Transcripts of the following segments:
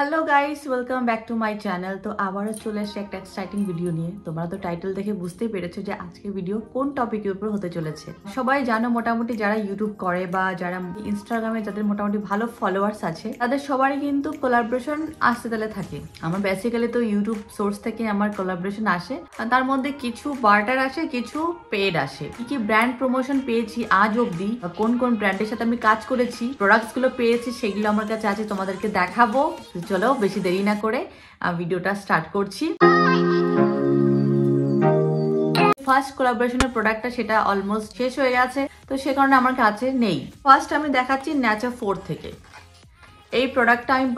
Hello guys, welcome back to my channel. তো আবারও চলে এসেছে একটা এক্সাইটিং ভিডিও নিয়ে। তোমরা তো টাইটেল দেখে বুঝতেই পেরেছো যে আজকের ভিডিও কোন টপিকের উপর হতে চলেছে। সবাই জানো মোটামুটি যারা ইউটিউব করে বা যারা ইনস্টাগ্রামে যাদের মোটামুটি ভালো ফলোয়ার্স আছে তাদের সবারই কিন্তু কোলাবোরেশন আসতে তাহলে থাকে। আমার বেসিক্যালি তো ইউটিউব সোর্স থেকে আমার কোলাবোরেশন আসে, তার মধ্যে কিছু বার্টার আসে, কিছু পেড আসে। কি ব্র্যান্ড প্রমোশন পেয়েছি আজ অব্দি, কোন কোন ব্র্যান্ডের সাথে আমি কাজ করেছি, প্রোডাক্টস গুলো পেয়েছি, সেগুলো আমার কাছে আছে, তোমাদেরকে দেখাবো। চলো বেশি দেরি না করে ভিডিওটা স্টার্ট করছি। ফার্স্ট কোলাবোরেশনের প্রোডাক্টটা সেটা অলমোস্ট শেষ হয়ে গেছে, তো সে কারণে আমার কাছে নেই। ফার্স্ট আমি দেখাচ্ছি নেচার 4 থেকে। এই প্রোডাক্টটা আমি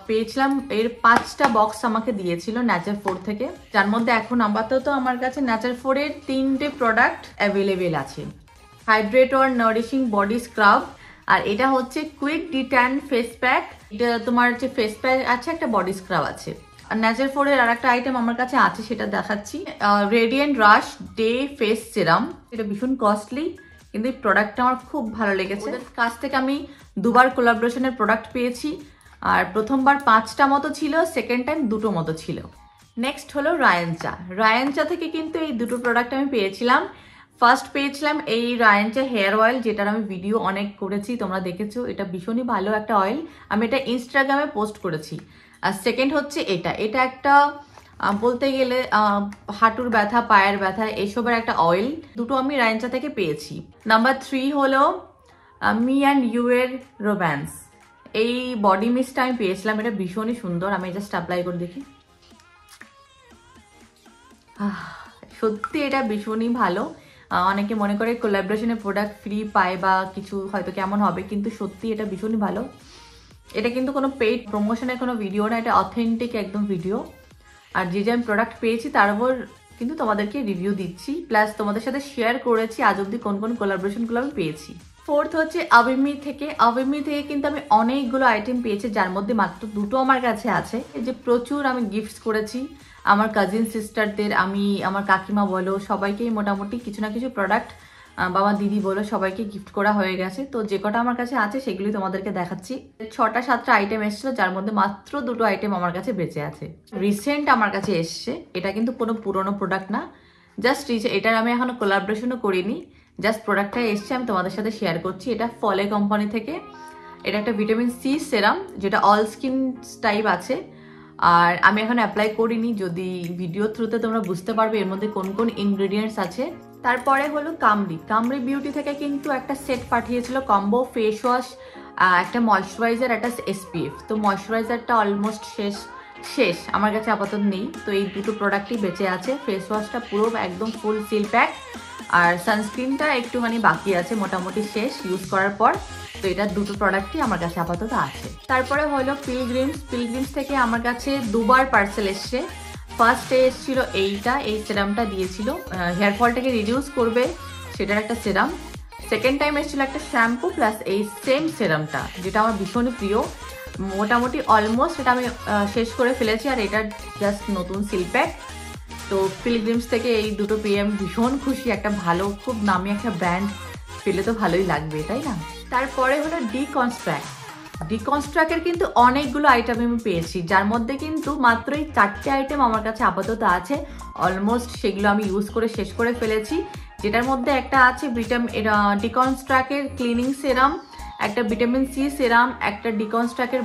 পেয়েছিলাম, এর 5টা বক্স আমাকে দিয়েছিল নেচার 4 থেকে, যার মধ্যে এখন আপাতত আমার কাছে নেচার 4 এর 3টে প্রোডাক্ট অ্যাভেলেবেল আছে। Hydrate or nourishing body scrub, আর এটা হচ্ছে কুইক ডিট্যান ফেস প্যাক। এটা তোমার হচ্ছে ফেস প্যাক আছে, একটা বডি স্ক্রাব আছে। আর নেচার 4 এর আরেকটা আইটেম আমার কাছে আছে, সেটা দেখাচ্ছি। রেডিয়েন্ট রাশ ডে ফেস সিরাম, এটা ভীষণ কস্টলি, কিন্তু এই প্রোডাক্টটা আমার খুব ভালো লেগেছে। ওদের কাছ থেকে আমি দুবার কোলাবোরেশনের প্রোডাক্ট পেয়েছি, আর প্রথমবার 5টা মতো ছিল, সেকেন্ড টাইম 2টো মতো ছিল। নেক্সট হলো রায়ানচা। রায়ানচা থেকে কিন্তু এই দুটো প্রোডাক্ট আমি পেয়েছিলাম। ফার্স্ট পেয়েছিলাম এই রায়ানচা হেয়ার অয়েল, যেটার আমি ভিডিও অনেক করেছি, তোমরা দেখেছো। এটা ভীষণই ভালো একটা অয়েল, আমি এটা ইনস্টাগ্রামে পোস্ট করেছি। আর সেকেন্ড হচ্ছে এটা একটা বলতে গেলে হাঁটুর ব্যথা, পায়ের ব্যথা, এসবের একটা অয়েল। দুটো আমি রায়ানচা থেকে পেয়েছি। নাম্বার 3 হলো মি অ্যান্ড ইউ এর রোম্যান্স। এই বডি মিস্টটা আমি পেয়েছিলাম, এটা ভীষণই সুন্দর। আমি জাস্ট অ্যাপ্লাই করে দেখি, সত্যি এটা ভীষণই ভালো। অনেকে মনে করে কোলাবোরেশনের প্রোডাক্ট ফ্রি পায় বা কিছু হয়তো কেমন হবে, কিন্তু সত্যি এটা ভীষণই ভালো। এটা কিন্তু কোনো পেইড প্রমোশনের কোনো ভিডিও না, এটা অথেন্টিক একদম ভিডিও। আর যে আমি প্রোডাক্ট পেয়েছি তার উপর কিন্তু তোমাদেরকে রিভিউ দিচ্ছি, প্লাস তোমাদের সাথে শেয়ার করেছি আজ অব্দি কোন কোন কোলাবোরেশনগুলো আমি পেয়েছি। ফোর্থ হচ্ছে আভিমি থেকে। আভিমি থেকে কিন্তু আমি অনেকগুলো আইটেম পেয়েছি, যার মধ্যে মাত্র 2টো আমার কাছে আছে। এই যে প্রচুর আমি গিফটস করেছি আমার কাজিন সিস্টারদের, আমি আমার কাকিমা বলো সবাইকেই মোটামুটি কিছু না কিছু প্রোডাক্ট, বাবা দিদি বলো সবাইকে গিফট করা হয়ে গেছে। তো যে কটা আমার কাছে আছে সেগুলি তোমাদেরকে দেখাচ্ছি। 6টা-7টা আইটেম এসেছিল, যার মধ্যে মাত্র 2টো আইটেম আমার কাছে বেঁচে আছে। রিসেন্ট আমার কাছে এসছে, এটা কিন্তু কোনো পুরোনো প্রোডাক্ট না, জাস্ট এটার আমি এখনো কোলাবোরেশনও করিনি, জাস্ট প্রোডাক্টটা এসছে, আমি তোমাদের সাথে শেয়ার করছি। এটা ফলে কোম্পানি থেকে। এটা একটা ভিটামিন সি সেরাম, যেটা অল স্কিন টাইপ আছে। আর আমি এখন অ্যাপ্লাই করিনি, যদি ভিডিও থ্রুতে তোমরা বুঝতে পারবে এর মধ্যে কোন কোন ইনগ্রেডিয়েন্টস আছে। তারপরে হলো কামরি বিউটি থেকে কিন্তু একটা সেট পাঠিয়েছিল, কম্বো ফেস ওয়াশ, একটা ময়শ্চারাইজার, একটা এসপিএফ। তো ময়শ্চারাইজারটা অলমোস্ট শেষ আমার কাছে আপাতত নেই, তো এই দুটো প্রোডাক্টই বেঁচে আছে। ফেস ওয়াশটা পুরো একদম ফুল সিল প্যাক, আর সানস্ক্রিনটা একটুখানি বাকি আছে, মোটামুটি শেষ ইউজ করার পর। তো এটা দুটো প্রোডাক্টই আমার কাছে আপাতত আছে। তারপরে হলো পিলগ্রিমস থেকে আমার কাছে দুবার পার্সেল এসছে। ফার্স্টে এসেছিল এই সেরামটা দিয়েছিল, হেয়ার ফলটাকে রিডিউস করবে, সেটার একটা সেরাম। সেকেন্ড টাইম এসেছিল একটা শ্যাম্পু প্লাস এই সেম সেরামটা, যেটা আমার ভীষণই প্রিয়। মোটামুটি অলমোস্ট এটা আমি শেষ করে ফেলেছি, আর এটা জাস্ট নতুন সিল প্যাক। তো পিলগ্রিমস থেকে এই দুটো পেয়ে আমি ভীষণ খুশি। একটা ভালো, খুব নামি একটা ব্র্যান্ড পেলে তো ভালোই লাগবে, তাই না? তারপরে হলো ডিকনস্ট্রাক্টের কিন্তু অনেকগুলো আইটেম আমি পেয়েছি, যার মধ্যে কিন্তু মাত্র এই 4টে আইটেম আমার কাছে আপাতত আছে। অলমোস্ট সেগুলো আমি ইউজ করে শেষ করে ফেলেছি, যেটার মধ্যে একটা আছে ডিকনস্ট্রাক্টের ক্লিনিং সেরাম, একটা ভিটামিন সি সেরাম, একটা ডিকনস্ট্রাক্টের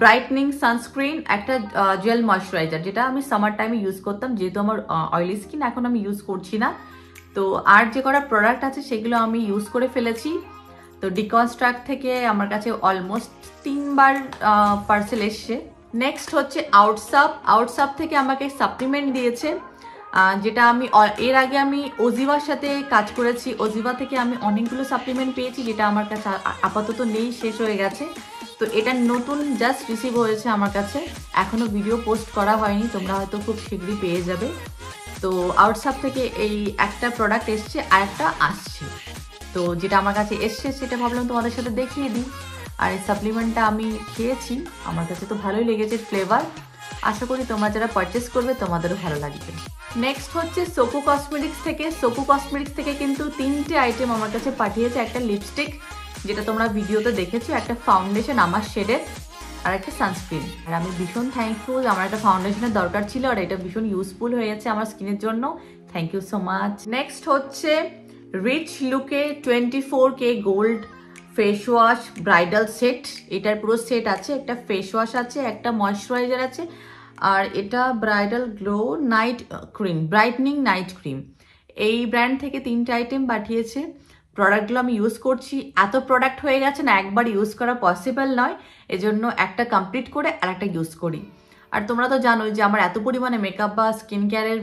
ব্রাইটনিং সানস্ক্রিন, একটা জেল ময়শ্চারাইজার, যেটা আমি সামার টাইমে ইউজ করতাম, যেহেতু আমার অয়েলি স্কিন, এখন আমি ইউজ করছি না। তো আর যে কটা প্রোডাক্ট আছে সেগুলো আমি ইউজ করে ফেলেছি। তো ডিকনস্ট্রাক্ট থেকে আমার কাছে অলমোস্ট 3বার পার্সেল এসছে। নেক্সট হচ্ছে আউটসাপ থেকে আমাকে সাপ্লিমেন্ট দিয়েছে, যেটা আমি এর আগে আমি ওজিভার সাথে কাজ করেছি। ওজিভা থেকে আমি অনেকগুলো সাপ্লিমেন্ট পেয়েছি, যেটা আমার কাছে আপাতত নেই, শেষ হয়ে গেছে। তো এটা নতুন জাস্ট রিসিভ হয়েছে আমার কাছে, এখনো ভিডিও পোস্ট করা হয়নি, তোমরা হয়তো খুব শীঘ্রই পেয়ে যাবে। তো আউটসাপ থেকে এই একটা প্রোডাক্ট এসছে, আর একটা আসছে। তো যেটা আমার কাছে এসছে সেটা ভাবলাম তোমাদের সাথে দেখিয়ে দিই। আর এই সাপ্লিমেন্টটা আমি খেয়েছি, আমার কাছে তো ভালোই লেগেছে ফ্লেভার। আশা করি তোমরা যারা পারচেস করবে তোমাদেরও ভালো লাগবে। নেক্সট হচ্ছে সোকু কসমেটিক্স থেকে কিন্তু 3টে আইটেম আমার কাছে পাঠিয়েছে। একটা লিপস্টিক, যেটা তোমরা ভিডিওতে দেখেছো, একটা ফাউন্ডেশন আমার শেডের, আর একটা সানস্ক্রিন। আর আমি ভীষণ থ্যাঙ্কফুল, আমার একটা ফাউন্ডেশনের দরকার ছিল আর এটা ভীষণ ইউজফুল হয়ে যাচ্ছে আমার স্কিনের জন্য। Thank you so much. Next হচ্ছে রিচ লুকে 24K gold face wash bridal set. এটার পুরো সেট আছে, একটা ফেস ওয়াশ আছে, একটা ময়শ্চারাইজার আছে, আর এটা bridal glow night cream, brightening night cream. এই ব্র্যান্ড থেকে 3টে আইটেম পাঠিয়েছে। প্রোডাক্টগুলো আমি ইউজ করছি, এত প্রোডাক্ট হয়ে গেছে না একবার ইউজ করা পসিবল নয়, এজন্য একটা কমপ্লিট করে আর একটা ইউজ করি। আর তোমরা তো জানোই যে আমার এত পরিমাণে মেকআপ বা স্কিন কেয়ারের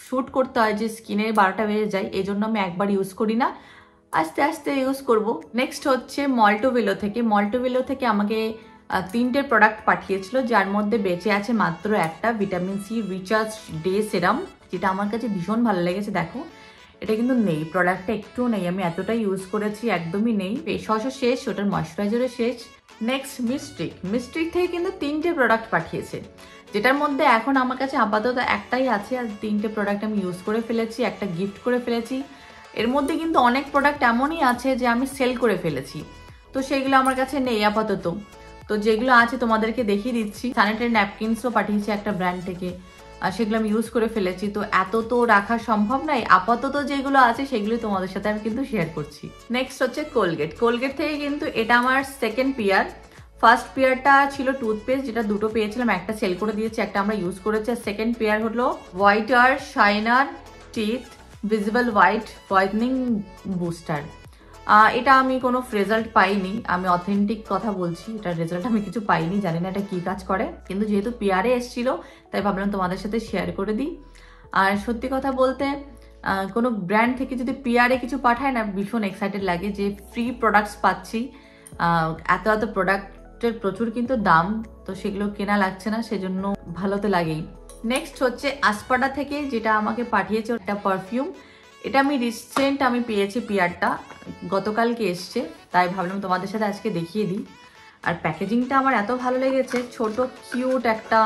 শ্যুট করতে হয় যে স্কিনের 12টা বেজে যায়, এই জন্য আমি একবার ইউজ করি না, আস্তে আস্তে ইউজ করব। নেক্সট হচ্ছে মল্টোভেলো থেকে। মল্টোভেলো থেকে আমাকে 3টে প্রোডাক্ট পাঠিয়েছিল, যার মধ্যে বেঁচে আছে মাত্র একটা ভিটামিন সি রিচার্জ ডে সেরাম, যেটা আমার কাছে ভীষণ ভালো লেগেছে। দেখো এটা কিন্তু নেই, প্রোডাক্টটা একটুও নেই, আমি এতটাই ইউজ করেছি একদমই নেই। ফেস ওয়াশও শেষ, ওটার ময়শ্চারাইজারও শেষ। নেক্সট মিস্ট্রিক থেকে কিন্তু 3টে প্রোডাক্ট পাঠিয়েছে, যেটার মধ্যে এখন আমার কাছে আপাতত একটাই আছে, আর 3টে প্রোডাক্ট আমি ইউজ করে ফেলেছি, একটা গিফট করে ফেলেছি। এর মধ্যে কিন্তু অনেক প্রোডাক্ট এমনই আছে যে আমি সেল করে ফেলেছি, তো সেগুলো আমার কাছে নেই আপাতত। তো যেগুলো আছে তোমাদেরকে দেখিয়ে দিচ্ছি। স্যানিটারি ন্যাপকিনসও পাঠিয়েছে একটা ব্র্যান্ড থেকে, আর সেগুলো আমি ইউজ করে ফেলেছি, তো এত তো রাখা সম্ভব নয়, আপাতত যেগুলো আছে সেগুলো তোমাদের সাথে আমি কিন্তু শেয়ার করছি। নেক্সট হচ্ছে কোলগেট থেকে কিন্তু এটা আমার সেকেন্ড পিয়ার। ফার্স্ট পেয়ারটা ছিল টুথপেস্ট, যেটা 2টো পেয়েছিলাম, একটা সেল করে দিয়েছি, একটা আমরা ইউজ করেছি। আর সেকেন্ড পেয়ার হলো whiter shiner teeth visible white whitening booster. এটা আমি কোনো রেজাল্ট পাইনি, আমি অথেন্টিক কথা বলছি, এটার রেজাল্ট আমি কিছু পাইনি, জানি না এটা কি কাজ করে, কিন্তু যেহেতু পিয়ারে এসেছিল তাই ভাবলাম তোমাদের সাথে শেয়ার করে দিই। আর সত্যি কথা বলতে কোনো ব্র্যান্ড থেকে যদি পিয়ারে কিছু পাঠায় না, ভীষণ এক্সাইটেড লাগে যে ফ্রি প্রোডাক্টস পাচ্ছি। এত এত প্রোডাক্টের প্রচুর কিন্তু দাম, তো সেগুলো কেনা লাগছে না, সেজন্য ভালো তো লাগেই। নেক্সট হচ্ছে আসপাডা থেকে, যেটা আমাকে পাঠিয়েছে একটা পারফিউম। এটা আমি রিসেন্ট আমি পেয়েছি, পিয়ারটা গতকালকে এসছে, তাই ভাবলাম তোমাদের সাথে আজকে দেখিয়ে দিই। আর প্যাকেজিংটা আমার এত ভালো লেগেছে, ছোট কিউট একটা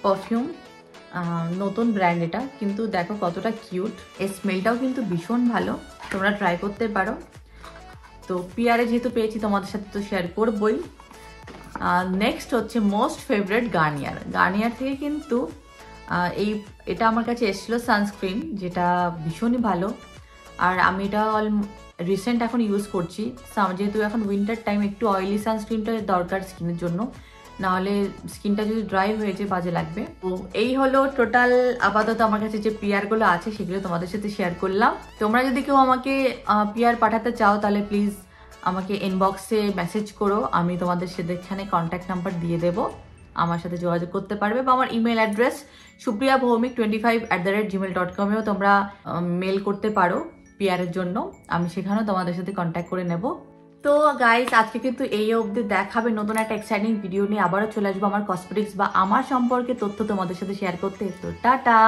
পারফিউম, নতুন ব্র্যান্ড এটা, কিন্তু দেখো কতটা কিউট, এর স্মেলটাও কিন্তু ভীষণ ভালো, তোমরা ট্রাই করতে পারো। তো পিয়ারে যেহেতু পেয়েছি তোমাদের সাথে তো শেয়ার করবই। নেক্সট হচ্ছে মোস্ট ফেভারিট গার্নিয়ার থেকে কিন্তু এটা আমার কাছে এসেছিলো সানস্ক্রিন, যেটা ভীষণই ভালো। আর আমি এটা রিসেন্ট এখন ইউজ করছি, যেহেতু এখন উইন্টার টাইম, একটু অয়েলি সানস্ক্রিনটা দরকার স্কিনের জন্য, নাহলে স্কিনটা যদি ড্রাই হয়ে যায় বাজে লাগবে। তো এই হলো টোটাল আপাতত আমার কাছে যে পিয়ারগুলো আছে সেগুলো তোমাদের সাথে শেয়ার করলাম। তোমরা যদি কেউ আমাকে পিয়ার পাঠাতে চাও তাহলে প্লিজ আমাকে ইনবক্সে মেসেজ করো, আমি তোমাদের সাথে এখানে কন্ট্যাক্ট নাম্বার দিয়ে দেবো, আমার সাথে যোগাযোগ করতে পারবে। বা আমার ইমেল অ্যাড্রেস supriya.bhaumik25@gmail.com-এও তোমরা মেল করতে পারো পিয়ারের জন্য, আমি সেখানেও তোমাদের সাথে কন্ট্যাক্ট করে নেব। তো গাইস আজকে কিন্তু এই অবধি, দেখাবে নতুন একটা এক্সাইটিং ভিডিও নিয়ে, আবারও চলে আসবো আমার কসমেটিক্স বা আমার সম্পর্কে তথ্য তোমাদের সাথে শেয়ার করতে। তো টাটা।